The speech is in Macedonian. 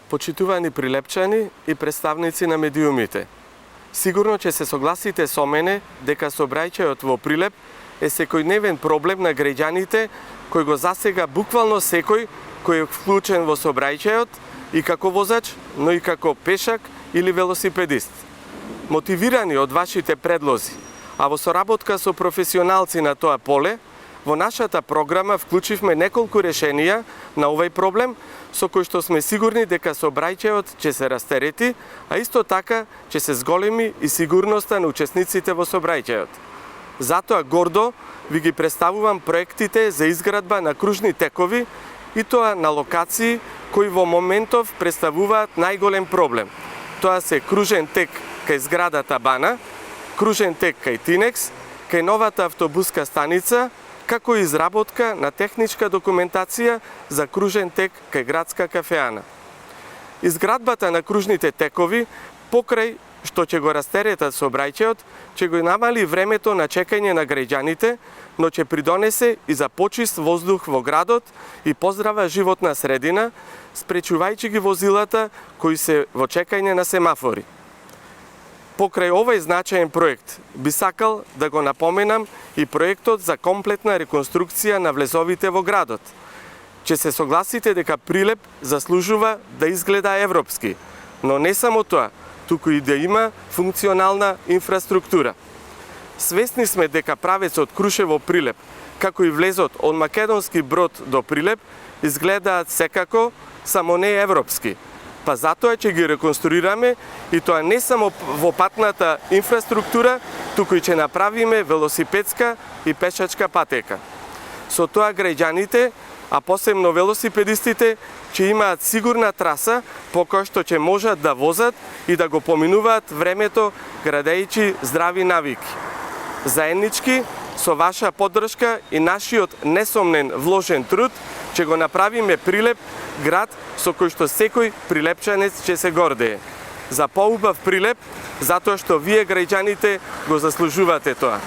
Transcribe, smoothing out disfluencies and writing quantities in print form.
Почитувани прилепчани и представници на медиумите. Сигурно ќе се согласите со мене дека сообраќајот во Прилеп е секојдневен проблем на граѓаните кој го засега буквално секој кој е вклучен во сообраќајот и како возач, но и како пешак или велосипедист. Мотивирани од вашите предлози, а во соработка со професионалци на тоа поле, во нашата програма вклучивме неколку решенија на овој проблем, со кој што сме сигурни дека сообраќајот ќе се растерети, а исто така ќе се зголеми и сигурноста на учесниците во сообраќајот. Затоа гордо ви ги представувам проектите за изградба на кружни текови и тоа на локации кои во моментов представуваат најголем проблем. Тоа се кружен тек кај зградата Бана, кружен тек кај Тинекс, кај новата автобуска станица, како и изработка на техничка документација за кружен тек кај градска кафеана. Изградбата на кружните текови, покрај што ќе го растеретат сообраќајот, ќе го намали времето на чекање на граѓаните, но ќе придонесе и за почист воздух во градот и поздрава животна средина, спречувајќи ги возилата кои се во чекање на семафори. Покрај овој значаен проект, би сакал да го напоменам и проектот за комплетна реконструкција на влезовите во градот. Ќе се согласите дека Прилеп заслужува да изгледа европски, но не само тоа, туку и да има функционална инфраструктура. Свесни сме дека правецот Крушево-Прилеп, како и влезот од Македонски Брод до Прилеп, изгледаат секако, само не европски. Па затоа ќе ги реконструираме и тоа не само во патната инфраструктура, туку и ќе направиме велосипедска и пешачка патека. Со тоа граѓаните, а посебно велосипедистите, ќе имаат сигурна траса по која што ќе можат да возат и да го поминуваат времето градејќи здрави навики. Заеднички, со ваша поддршка и нашиот несомнен вложен труд, ќе го направиме Прилеп град со кој што секој прилепчанец ќе се гордее. За поубав Прилеп, затоа што вие граѓаните го заслужувате тоа.